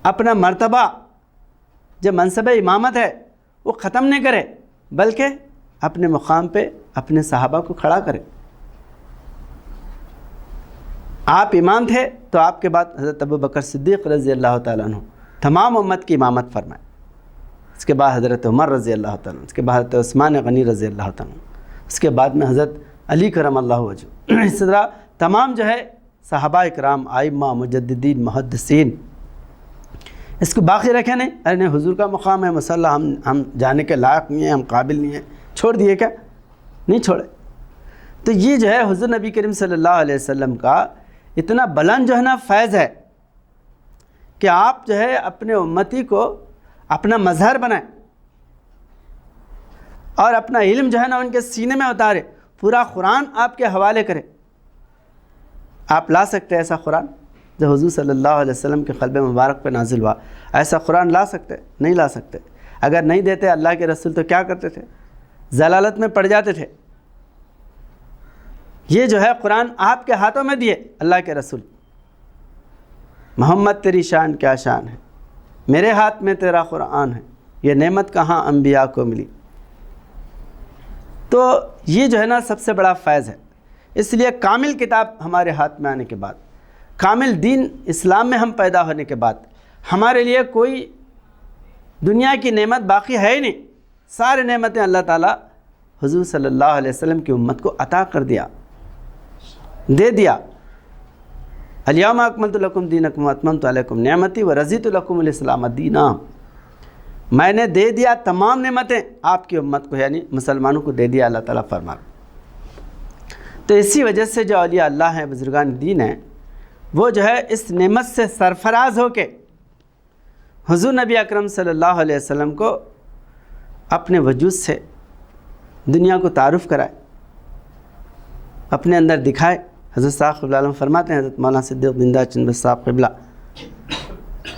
S1: اپنا مرتبہ جو منصب امامت ہے وہ ختم نہیں کرے، بلکہ اپنے مقام پہ اپنے صحابہ کو کھڑا کرے۔ آپ امام تھے تو آپ کے بعد حضرت ابو بکر صدیق رضی اللہ تعالیٰ عنہ تمام امت کی امامت فرمائے، اس کے بعد حضرت عمر رضی اللہ تعالیٰ عنہ، اس کے بعد حضرت عثمان غنی رضی اللہ تعالیٰ عنہ، اس کے بعد میں حضرت علی کرم اللہ وجہ۔ اس طرح تمام جو ہے صحابہ اکرام، ائمہ، مجددین، محدثین اس کو باقی رکھے نہیں؟ ارے نہیں، حضور کا مقام ہے مصلی، ہم جانے کے لائق نہیں ہیں، ہم قابل نہیں ہیں، چھوڑ دیے کیا؟ نہیں چھوڑے۔ تو یہ جو ہے حضور نبی کریم صلی اللہ علیہ وسلم کا اتنا بلند جو ہے نا فیض ہے کہ آپ جو ہے اپنے امتی کو اپنا مظہر بنائیں اور اپنا علم جو ہے نا ان کے سینے میں اتارے، پورا قرآن آپ کے حوالے کرے۔ آپ لا سکتے ہیں ایسا قرآن جو حضور صلی اللہ علیہ وسلم کے قلب مبارک پہ نازل ہوا؟ ایسا قرآن لا سکتے؟ نہیں لا سکتے۔ اگر نہیں دیتے اللہ کے رسول تو کیا کرتے تھے؟ ضلالت میں پڑ جاتے تھے۔ یہ جو ہے قرآن آپ کے ہاتھوں میں دیے اللہ کے رسول۔ محمد تیری شان کیا شان ہے، میرے ہاتھ میں تیرا قرآن ہے، یہ نعمت کہاں انبیاء کو ملی۔ تو یہ جو ہے نا سب سے بڑا فیض ہے۔ اس لیے کامل کتاب ہمارے ہاتھ میں آنے کے بعد، کامل دین اسلام میں ہم پیدا ہونے کے بعد ہمارے لیے کوئی دنیا کی نعمت باقی ہے ہی نہیں۔ سارے نعمتیں اللہ تعالیٰ حضور صلی اللہ علیہ وسلم کی امت کو عطا کر دیا، دے دیا۔ الیوم اکملت لکم دینکم واتممت علیکم نعمتی ورضیت لکم الاسلام دینا۔ میں نے دے دیا تمام نعمتیں آپ کی امت کو، یعنی مسلمانوں کو دے دیا اللہ تعالیٰ فرما۔ تو اسی وجہ سے جو اولیاء اللہ ہیں، بزرگان دین ہیں، وہ جو ہے اس نعمت سے سرفراز ہو کے حضور نبی اکرم صلی اللہ علیہ وسلم کو اپنے وجود سے دنیا کو تعارف کرائے، اپنے اندر دکھائے۔ حضرت صاحب قبلہ عالم فرماتے ہیں، حضرت مولانا صدیق بندہ چند صاحب قبلہ،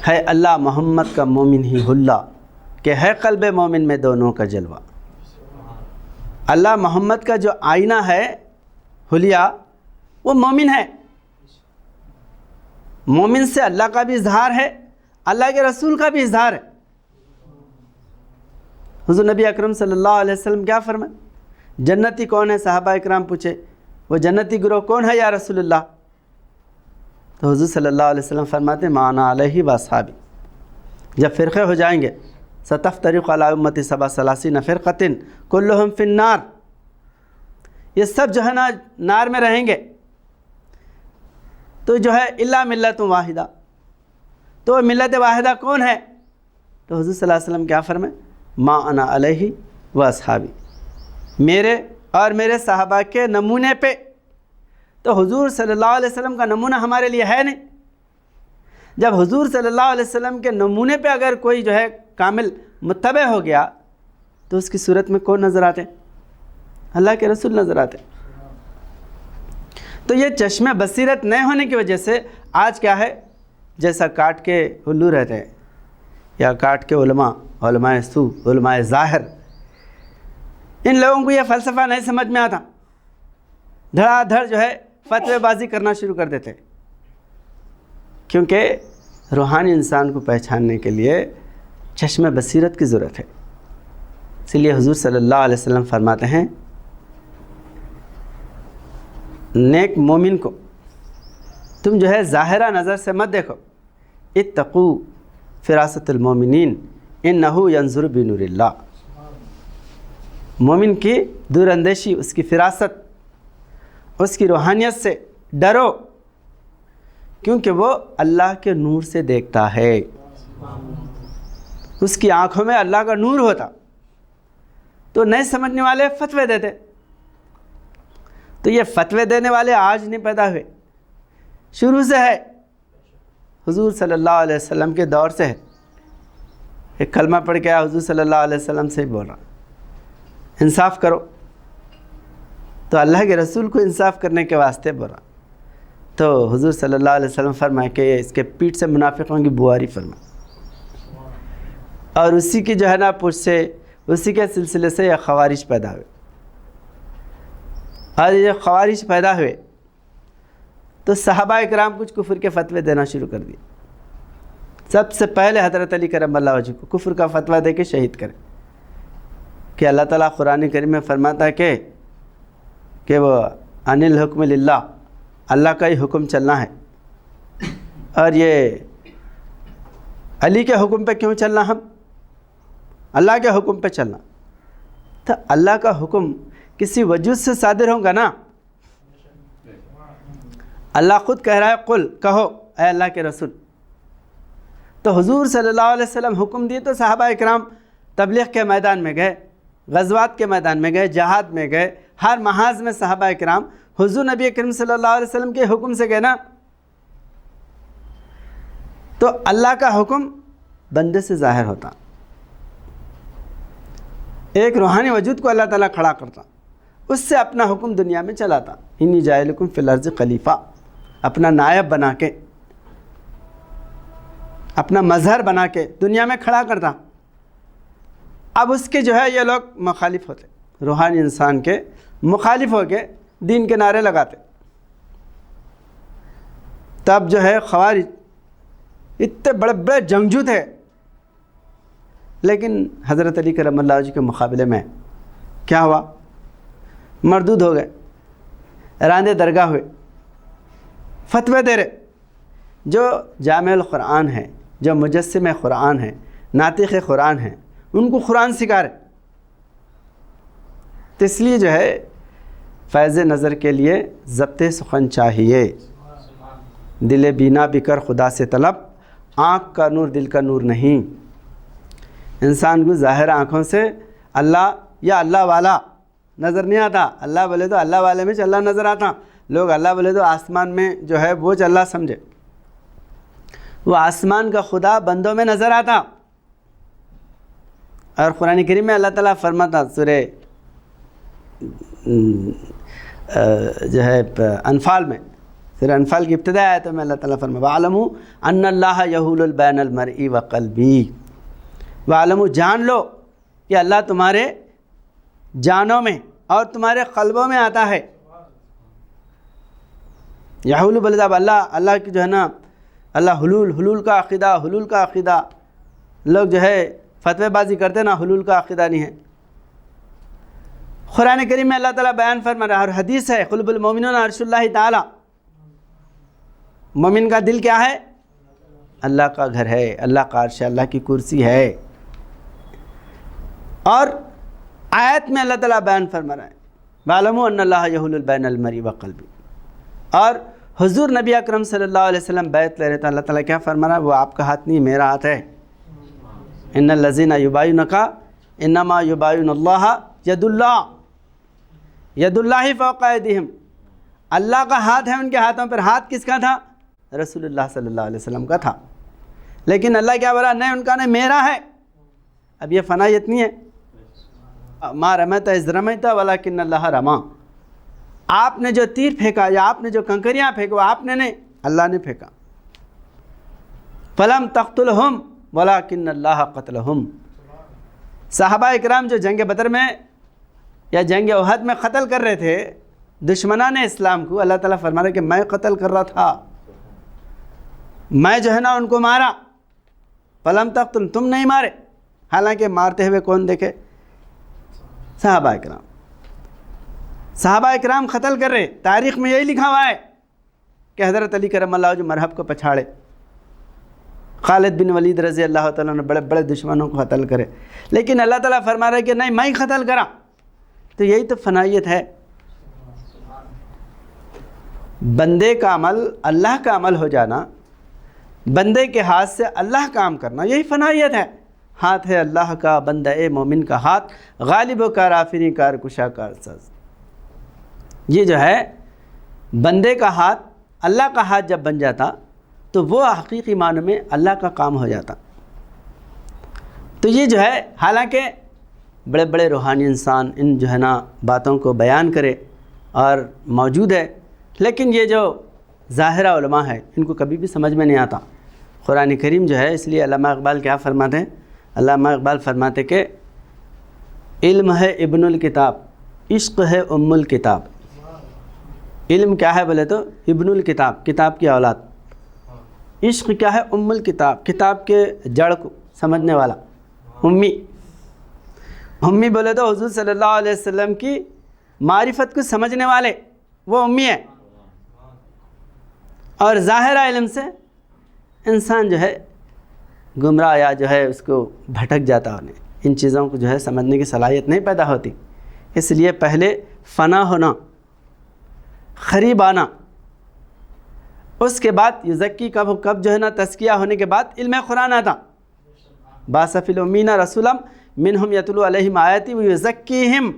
S1: ہے اللہ محمد کا مومن ہی حلہ، کہ ہے قلب مومن میں دونوں کا جلوہ۔ اللہ محمد کا جو آئینہ ہے، حلیہ، وہ مومن ہے۔ مومن سے اللہ کا بھی اظہار ہے، اللہ کے رسول کا بھی اظہار ہے۔ حضور نبی اکرم صلی اللہ علیہ وسلم کیا فرمائے؟ جنتی کون ہے؟ صحابہ اکرام پوچھے وہ جنتی گروہ کون ہے یا رسول اللہ؟ تو حضور صلی اللہ علیہ وسلم فرماتے ما انا علیہ واصحابی، جب فرقے ہو جائیں گے، ستفترق علی امتی 37 فرقۃ کلہم فی النار، یہ سب جو ہے نا نار میں رہیں گے، تو جو ہے الا ملت واحدہ، تو ملت واحدہ کون ہے؟ تو حضور صلی اللہ علیہ وسلم کیا فرمائے؟ ما انا علیہ واصحابی، میرے اور میرے صحابہ کے نمونے پہ۔ تو حضور صلی اللہ علیہ وسلم کا نمونہ ہمارے لیے ہے نہیں۔ جب حضور صلی اللہ علیہ وسلم کے نمونے پہ اگر کوئی جو ہے کامل متبع ہو گیا تو اس کی صورت میں کون نظر آتے؟ اللہ کے رسول نظر آتے۔ تو یہ چشمہ بصیرت نہ ہونے کی وجہ سے آج کیا ہے، جیسا کاٹ کے الو رہتے ہیں یا کاٹ کے علماء سو، علماء ظاہر، ان لوگوں کو یہ فلسفہ نہیں سمجھ میں آتا، دھڑا دھڑ جو ہے فتوی بازی کرنا شروع کر دیتے، کیونکہ روحانی انسان کو پہچاننے کے لیے چشمہ بصیرت کی ضرورت ہے۔ اس لیے حضور صلی اللہ علیہ وسلم فرماتے ہیں، نیک مومن کو تم جو ہے ظاہرہ نظر سے مت دیکھو، اتقو فراست المومنین انہ ینظر بنور اللہ، مومن کی دور اندیشی، اس کی فراست، اس کی روحانیت سے ڈرو، کیونکہ وہ اللہ کے نور سے دیکھتا ہے، اس کی آنکھوں میں اللہ کا نور ہوتا۔ تو نہیں سمجھنے والے فتوے دیتے، تو یہ فتوے دینے والے آج نہیں پیدا ہوئے، شروع سے ہے، حضور صلی اللہ علیہ وسلم کے دور سے ہے۔ ایک کلمہ پڑھ کے حضور صلی اللہ علیہ وسلم سے ہی بول رہا، انصاف کرو، تو اللہ کے رسول کو انصاف کرنے کے واسطے بول رہا، تو حضور صلی اللہ علیہ وسلم فرمائے کہ اس کے پیٹھ سے منافقوں کی بواری فرمائے، اور اسی کی جو ہے نا پشت سے، اسی کے سلسلے سے یہ خوارج پیدا ہوئے، اور یہ خوارج پیدا ہوئے تو صحابہ اکرام کچھ کفر کے فتوے دینا شروع کر دیے۔ سب سے پہلے حضرت علی کرم اللہ وجہ کو کفر کا فتویٰ دے کے شہید کرے، کہ اللہ تعالیٰ قرآن کریم میں فرماتا ہے کہ وہ ان الحکم للہ، اللہ کا ہی حکم چلنا ہے، اور یہ علی کے حکم پہ کیوں چلنا، ہم اللہ کے حکم پہ چلنا۔ تو اللہ کا حکم کسی وجود سے صادر ہوگا نا، اللہ خود کہہ رہا ہے قل، کہو اے اللہ کے رسول۔ تو حضور صلی اللہ علیہ وسلم حکم دیے تو صحابہ اکرام تبلیغ کے میدان میں گئے، غزوات کے میدان میں گئے، جہاد میں گئے، ہر محاذ میں صحابہ اکرام حضور نبی کریم صلی اللہ علیہ وسلم کے حکم سے گئے نا۔ تو اللہ کا حکم بندے سے ظاہر ہوتا، ایک روحانی وجود کو اللہ تعالیٰ کھڑا کرتا، اس سے اپنا حکم دنیا میں چلاتا، انی جاعلکم فی الارض خلیفہ، اپنا نائب بنا کے، اپنا مظہر بنا کے دنیا میں کھڑا کرتا۔ اب اس کے جو ہے یہ لوگ مخالف ہوتے، روحانی انسان کے مخالف ہو کے دین کے نعرے لگاتے۔ تب جو ہے خوارج اتنے بڑے بڑے جنگجو تھے، لیکن حضرت علی کرم اللہ وجہ کے مقابلے میں کیا ہوا؟ مردود ہو گئے، راندے درگاہ ہوئے، فتوے دے رہے۔ جو جامع القرآن ہے، جو مجسم قرآن ہے، ناطق قرآن ہے، ان کو قرآن سکھا رہے۔ تو اس لیے جو ہے فیض نظر کے لیے ضبط سخن چاہیے، دل بینا بکر خدا سے طلب، آنکھ کا نور دل کا نور نہیں۔ انسان کو ظاہر آنکھوں سے اللہ یا اللہ والا نظر نہیں آتا، اللہ بولے تو اللہ والے میں اللہ نظر آتا، لوگ اللہ بولے تو آسمان میں جو ہے وہ اللہ سمجھے، وہ آسمان کا خدا بندوں میں نظر آتا۔ اور قرآن کریم میں اللہ تعالیٰ فرماتا، سورہ جو ہے انفال میں، سورہ انفال کی ابتدائی آیتوں میں اللہ تعالیٰ فرماتا وَاعْلَمُوا أَنَّ اللَّهَ يَحُولُ بَيْنَ الْمَرْءِ وَقَلْبِهِ، وَاعْلَمُوا جان لو کہ اللہ تمہارے جانوں میں اور تمہارے قلبوں میں آتا ہے۔ یحول بلداب اللہ کی جو ہے نا، اللہ حلول کا عقیدہ، لوگ جو ہے فتوی بازی کرتے نا، حلول کا عقیدہ نہیں ہے۔ قرآن کریم میں اللہ تعالیٰ بیان فرما رہا ہے، اور حدیث ہے قلب المؤمنون عرش اللہ تعالی، مومن کا دل کیا ہے؟ اللہ کا گھر ہے، اللہ کا عرش ہے، اللہ کی کرسی ہے۔ اور آیت میں اللہ تعالیٰ بیان فرما رہا ہے وَاعْلَمُوا أَنَّ اللَّهَ يَحُولُ بَيْنَ الْمَرْءِ وَقَلْبِهِ، اور حضور نبی اکرم صلی اللہ علیہ وسلم بیعت لے رہے تھے، اللہ تعالیٰ کیا فرما رہا ہے؟ وہ آپ کا ہاتھ نہیں، میرا ہاتھ ہے۔ ان الذین یبایعونک انما یبایعون اللہ ید اللہ فوق ایدیہم، اللہ کا ہاتھ ہے ان کے ہاتھوں پر۔ ہاتھ کس کا تھا؟ رسول اللہ صلی اللہ علیہ وسلم کا تھا، لیکن اللہ کیا بولا؟ نہیں، ان کا نہیں، میرا ہے۔ اب یہ فنائیت نہیں ہے، ما رمیت اذ رمیت ولکن اللہ رما، آپ نے جو تیر پھینکا یا آپ نے جو کنکریاں پھینکا وہ آپ نے نہیں، اللہ نے پھینکا۔ فلم تقتلہم ولکن اللہ قتلہم، صحابہ اکرام جو جنگ بدر میں یا جنگ احد میں قتل کر رہے تھے دشمنان اسلام کو، اللہ تعالیٰ فرما رہے کہ میں قتل کر رہا تھا، میں جو ہے نا ان کو مارا۔ فلم تقتل، تم نہیں مارے، حالانکہ مارتے ہوئے کون دیکھے؟ صحابہ اکرام۔ صحابہ اکرام قتل کر رہے، تاریخ میں یہی لکھا ہوا ہے کہ حضرت علی کرم اللہ وجہ مرحب کو پچھاڑے، خالد بن ولید رضی اللہ تعالیٰ نے بڑے بڑے دشمنوں کو قتل کرے، لیکن اللہ تعالیٰ فرما رہا ہے کہ نہیں، میں ہی قتل کرا۔ تو یہی تو فنائیت ہے، بندے کا عمل اللہ کا عمل ہو جانا، بندے کے ہاتھ سے اللہ کام کرنا، یہی فنائیت ہے۔ ہاتھ ہے اللہ کا، بندہ اے مومن کا ہاتھ، غالب و کار آفرین کار کشا کار ساز۔ یہ جو ہے بندے کا ہاتھ، اللہ کا ہاتھ جب بن جاتا تو وہ حقیقی معنی میں اللہ کا کام ہو جاتا۔ تو یہ جو ہے، حالانکہ بڑے بڑے روحانی انسان ان جو ہے نا باتوں کو بیان کرے اور موجود ہے، لیکن یہ جو ظاہرہ علماء ہے ان کو کبھی بھی سمجھ میں نہیں آتا قرآن کریم جو ہے۔ اس لیے علامہ اقبال کیا فرماتے ہیں؟ علامہ اقبال فرماتے کہ علم ہے ابن الکتاب، عشق ہے ام الکتاب۔ علم کیا ہے بولے تو ابن الکتاب، کتاب کی اولاد۔ عشق کیا ہے؟ ام الکتاب، کتاب کے جڑ کو سمجھنے والا، امی۔ امی بولے تو حضور صلی اللہ علیہ وسلم کی معرفت کو سمجھنے والے، وہ امی ہے۔ اور ظاہرہ علم سے انسان جو ہے گمراہ یا جو ہے اس کو بھٹک جاتا، انہیں ان چیزوں کو جو ہے سمجھنے کی صلاحیت نہیں پیدا ہوتی۔ اس لیے پہلے فنا ہونا، قریب آنا، اس کے بعد یزکی کب جو ہے نا تزکیہ ہونے کے بعد علم قرآن آتا. بعث فی الامیین رسولا منہم یتلو علیہم آیاتی ویزکیہم.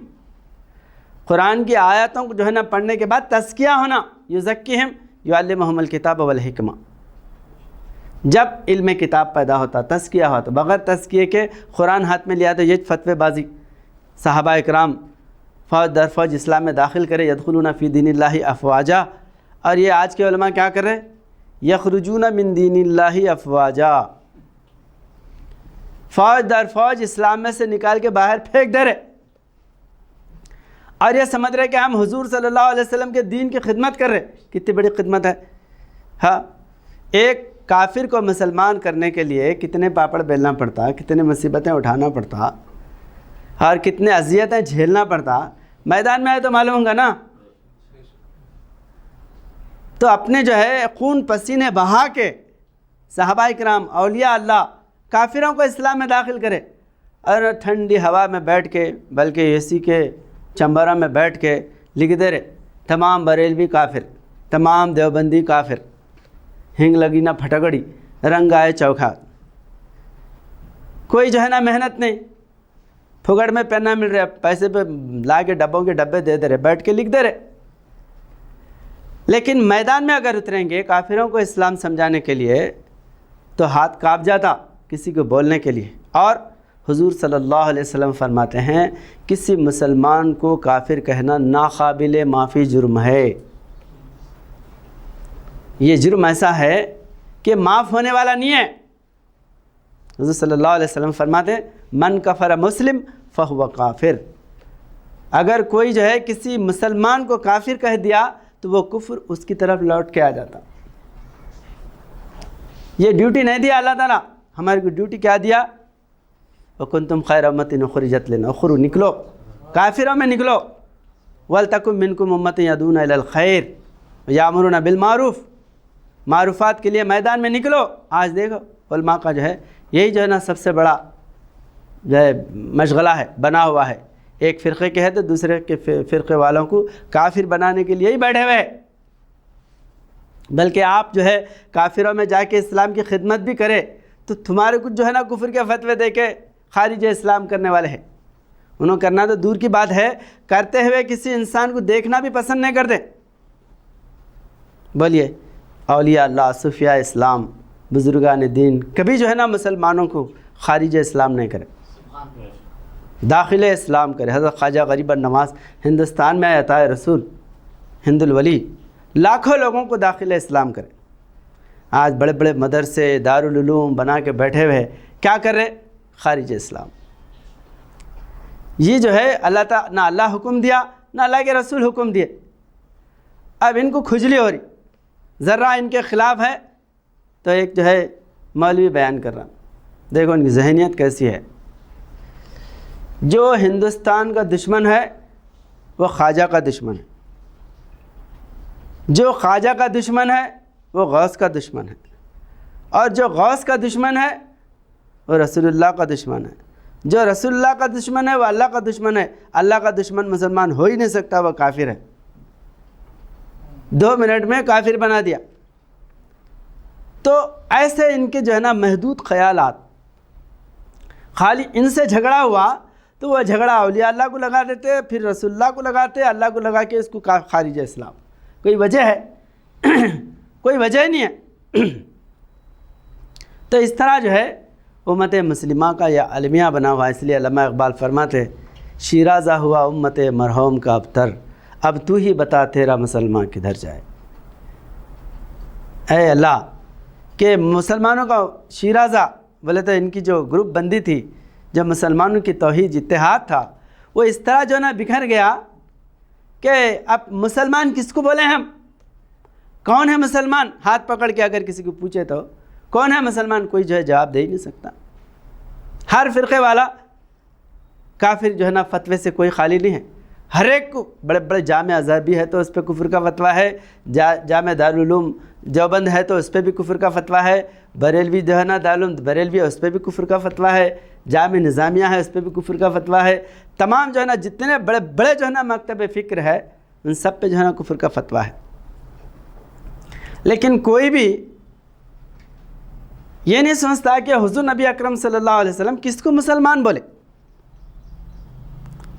S1: قرآن کی آیاتوں کو جو ہے نا پڑھنے کے بعد تزکیہ ہونا. یزکیہم یعلمہم الکتاب والحکمہ. جب علم کتاب پیدا ہوتا، تزکیہ ہوتا، بغیر تزکیے کے قرآن ہاتھ میں لیا تو یہ فتوی بازی. صحابہ اکرام فوج در فوج اسلام میں داخل کرے، یدخلون فی دین اللہ افواجا. اور یہ آج کے علماء کیا کر رہے؟ یخرجون من دین اللہ افواجا. فوج در فوج اسلام میں سے نکال کے باہر پھینک دے رہے، اور یہ سمجھ رہے کہ ہم حضور صلی اللہ علیہ وسلم کے دین کی خدمت کر رہے. کتنی بڑی خدمت ہے. ہاں، ایک کافر کو مسلمان کرنے کے لیے کتنے پاپڑ بیلنا پڑتا، کتنے مصیبتیں اٹھانا پڑتا، اور کتنے اذیتیں جھیلنا پڑتا. میدان میں آئے تو معلوم ہوگا نا. تو اپنے جو ہے خون پسینے بہا کے صحابہ اکرام، اولیاء اللہ کافروں کو اسلام میں داخل کرے، اور ٹھنڈی ہوا میں بیٹھ کے، بلکہ اے سی کے چمبروں میں بیٹھ کے لکھ دے رہے تمام بریلوی کافر، تمام دیوبندی کافر، ہنگ لگی نہ پھٹکڑی، رنگ آئے چوکھا. کوئی جو ہے نا محنت نہیں، پھگڑ میں پہننا مل رہا ہے، پیسے پہ لا کے ڈبوں کے ڈبے دے دے رہے، بیٹھ کے لکھ دے رہے. لیکن میدان میں اگر اتریں گے کافروں کو اسلام سمجھانے کے لیے تو ہاتھ کانپ جاتا کسی کو بولنے کے لیے. اور حضور صلی اللہ علیہ وسلم فرماتے ہیں کسی مسلمان کو کافر کہنا ناقابل معافی جرم ہے. یہ جرم ایسا ہے کہ معاف ہونے والا نہیں ہے. حضور صلی اللہ علیہ وسلم فرماتے ہیں من کفر مسلم فہو کافر. اگر کوئی جو ہے کسی مسلمان کو کافر کہہ دیا تو وہ کفر اس کی طرف لوٹ کے آ جاتا. یہ ڈیوٹی نہیں دیا اللہ تعالیٰ. ہماری کو ڈیوٹی کیا دیا؟ وَكُنْتُمْ خَيْرَ أُمَّةٍ أُخْرِجَتْ لِلنَّاسِ. اخرو نکلو، کافروں میں نکلو. وَلْتَكُن مِّنكُمْ أُمَّةٌ يَدْعُونَ إِلَى الْخَيْرِ وَيَأْمُرُونَ بِالْمَعْرُوفِ. معروفات کے لیے میدان میں نکلو. آج دیکھو علماء کا جو ہے یہی جو ہے نا سب سے بڑا جو ہے مشغلہ ہے، بنا ہوا ہے. ایک فرقے کے ہے تو دوسرے کے فرقے والوں کو کافر بنانے کے لیے ہی بیٹھے ہوئے. بلکہ آپ جو ہے کافروں میں جا کے اسلام کی خدمت بھی کرے تو تمہارے کچھ جو ہے نا کفر کے فتوے دے کے خارج اسلام کرنے والے ہیں. انہوں کرنا تو دور کی بات ہے، کرتے ہوئے کسی انسان کو دیکھنا بھی پسند نہیں کرتے. بولیے اولیاء اللہ، صوفیاء اسلام، بزرگان دین کبھی جو ہے نا مسلمانوں کو خارج اسلام نہیں کرے، داخل اسلام کرے. حضرت خواجہ غریب النواز ہندوستان میں عطا رسول ہند الولی لاکھوں لوگوں کو داخل اسلام کرے. آج بڑے بڑے مدرسے دارالعلوم بنا کے بیٹھے ہوئے کیا کر رہے؟ خارج اسلام. یہ جو ہے اللہ تعالیٰ نہ اللہ حکم دیا نہ اللہ کے رسول حکم دیے. اب ان کو کھجلی ہو رہی، ذرا ان کے خلاف ہے تو ایک جو ہے مولوی بیان کر رہا. دیکھو ان کی ذہنیت کیسی ہے. جو ہندوستان کا دشمن ہے وہ خواجہ کا دشمن ہے، جو خواجہ کا دشمن ہے وہ غوث کا دشمن ہے، اور جو غوث کا دشمن ہے وہ رسول اللہ کا دشمن ہے. جو رسول اللہ کا دشمن ہے وہ اللہ کا دشمن ہے. اللہ کا دشمن مسلمان ہو ہی نہیں سکتا، وہ کافر ہے. 2 منٹ میں کافر بنا دیا. تو ایسے ان کے جو ہے نا محدود خیالات، خالی ان سے جھگڑا ہوا تو وہ جھگڑا اولیاء اللہ کو لگا دیتے، پھر رسول اللہ کو لگاتے، اللہ کو لگا کے اس کو خارج اسلام. کوئی وجہ ہے؟ کوئی وجہ ہی نہیں ہے. تو اس طرح جو ہے امت مسلمہ کا یہ المیہ بنا ہوا. اس لیے علامہ اقبال فرماتے شیرازہ ہوا امت مرحوم کا ابتر، اب تو ہی بتا تیرا مسلمان کدھر جائے. اے اللہ کہ مسلمانوں کا شیرازہ بولے تو ان کی جو گروپ بندی تھی، جب مسلمانوں کی توحید اتحاد تھا، وہ اس طرح جو نا بکھر گیا کہ اب مسلمان کس کو بولیں ہم؟ کون ہے مسلمان؟ ہاتھ پکڑ کے اگر کسی کو پوچھے تو کون ہے مسلمان، کوئی جو ہے جواب دے ہی نہیں سکتا. ہر فرقے والا کافر جو ہے نا فتوے سے کوئی خالی نہیں ہے. ہر ایک کو بڑے بڑے جامع ازہر بھی ہے تو اس پہ کفر کا فتویٰ ہے، جامع دارالعلوم دیوبند ہے تو اس پہ بھی کفر کا فتویٰ ہے، بریلوی جو ہے نا دارالعلوم بریلوی ہے اس پہ بھی کفر کا فتویٰ ہے، جامع نظامیہ ہے اس پہ بھی کفر کا فتویٰ ہے. تمام جو ہے نا جتنے بڑے بڑے جو ہے نا مکتب فکر ہے ان سب پہ جو ہے نا کفر کا فتویٰ ہے. لیکن کوئی بھی یہ نہیں سمجھتا کہ حضور نبی اکرم صلی اللہ علیہ وسلم کس کو مسلمان بولے.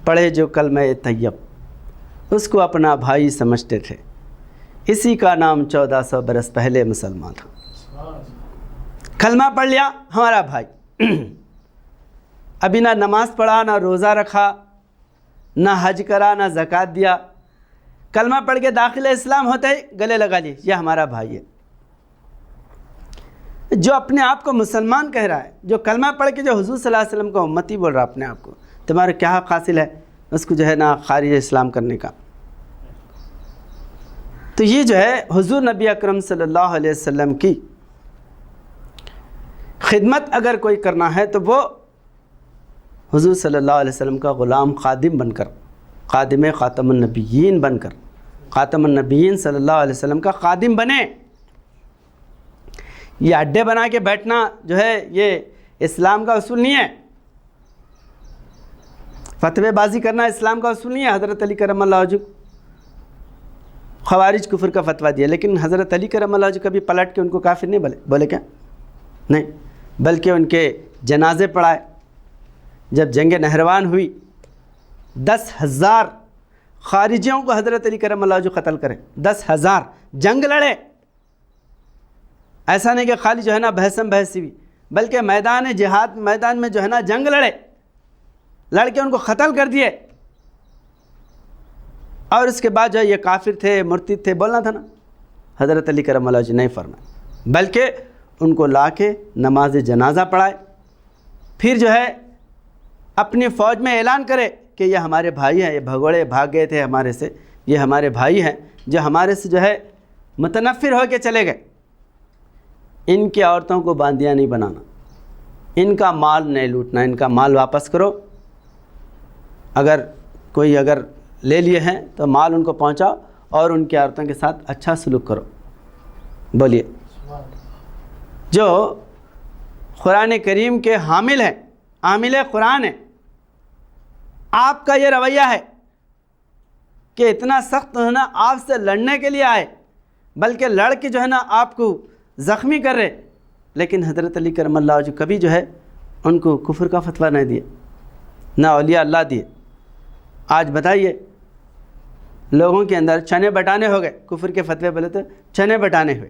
S1: پڑھے جو کلمہ طیب اس کو اپنا بھائی سمجھتے تھے، اسی کا نام 1400 برس پہلے مسلمان تھا. کلمہ پڑھ لیا ہمارا بھائی، ابھی نہ نماز پڑھا، نہ روزہ رکھا، نہ حج کرا، نہ زکوٰۃ دیا، کلمہ پڑھ کے داخل اسلام ہوتے ہی گلے لگا لیے یہ ہمارا بھائی ہے. جو اپنے آپ کو مسلمان کہہ رہا ہے، جو کلمہ پڑھ کے جو حضور صلی اللہ علیہ وسلم کا امتی بول رہا ہے اپنے آپ کو، تمہارا کیا حق حاصل ہے اس کو جو ہے نا خارج اسلام کرنے کا؟ تو یہ جو ہے حضور نبی اکرم صلی اللہ علیہ وسلم کی خدمت اگر کوئی کرنا ہے تو وہ حضور صلی اللہ علیہ وسلم کا غلام خادم بن کر، خادم خاتم النبیین بن کر، خاتم النبیین صلی اللہ علیہ وسلم کا خادم بنے. یہ اڈے بنا کے بیٹھنا جو ہے یہ اسلام کا اصول نہیں ہے. فتوے بازی کرنا اسلام کا اصول نہیں ہے. حضرت علی کرم اللہ وجہ خوارج کفر کا فتویٰ دیا، لیکن حضرت علی کرم اللہ وجہ کبھی پلٹ کے ان کو کافر نہیں بولے کیا؟ نہیں، بلکہ ان کے جنازے پڑھائے. جب جنگ نہروان ہوئی 10,000 خارجیوں کو حضرت علی کرم اللہ وجہ قتل کرے، 10,000 جنگ لڑے. ایسا نہیں کہ خالی جو ہے نا بحثم بحثی ہوئی، بلکہ میدان جہاد، میدان میں جو ہے نا جنگ لڑے، لڑ کے ان کو قتل کر دیے. اور اس کے بعد جو ہے یہ کافر تھے، مرتد تھے بولنا تھا نا، حضرت علی کرم اللہ وجہ نہیں فرمایا، بلکہ ان کو لا کے نماز جنازہ پڑھائے. پھر جو ہے اپنی فوج میں اعلان کرے کہ یہ ہمارے بھائی ہیں، یہ بھگوڑے بھاگ گئے تھے ہمارے سے، یہ ہمارے بھائی ہیں جو ہمارے سے جو ہے متنفر ہو کے چلے گئے. ان کی عورتوں کو باندیاں نہیں بنانا، ان کا مال نہیں لوٹنا، ان کا مال واپس کرو. اگر کوئی لے لیے ہیں تو مال ان کو پہنچاؤ اور ان کی عورتوں کے ساتھ اچھا سلوک کرو. بولیے. جو قرآن کریم کے حامل ہیں، عامل قرآن ہیں، آپ کا یہ رویہ ہے کہ اتنا سخت جو ہے نا آپ سے لڑنے کے لیے آئے، بلکہ لڑ کے جو ہے نا آپ کو زخمی کر رہے. لیکن حضرت علی کرم اللہ وجہ کبھی جو ہے ان کو کفر کا فتویٰ نہیں دیا، نہ اولیاء اللہ دیے. آج بتائیے لوگوں کے اندر چنے بٹانے ہو گئے، کفر کے فتوے بولے تو چنے بٹانے ہوئے.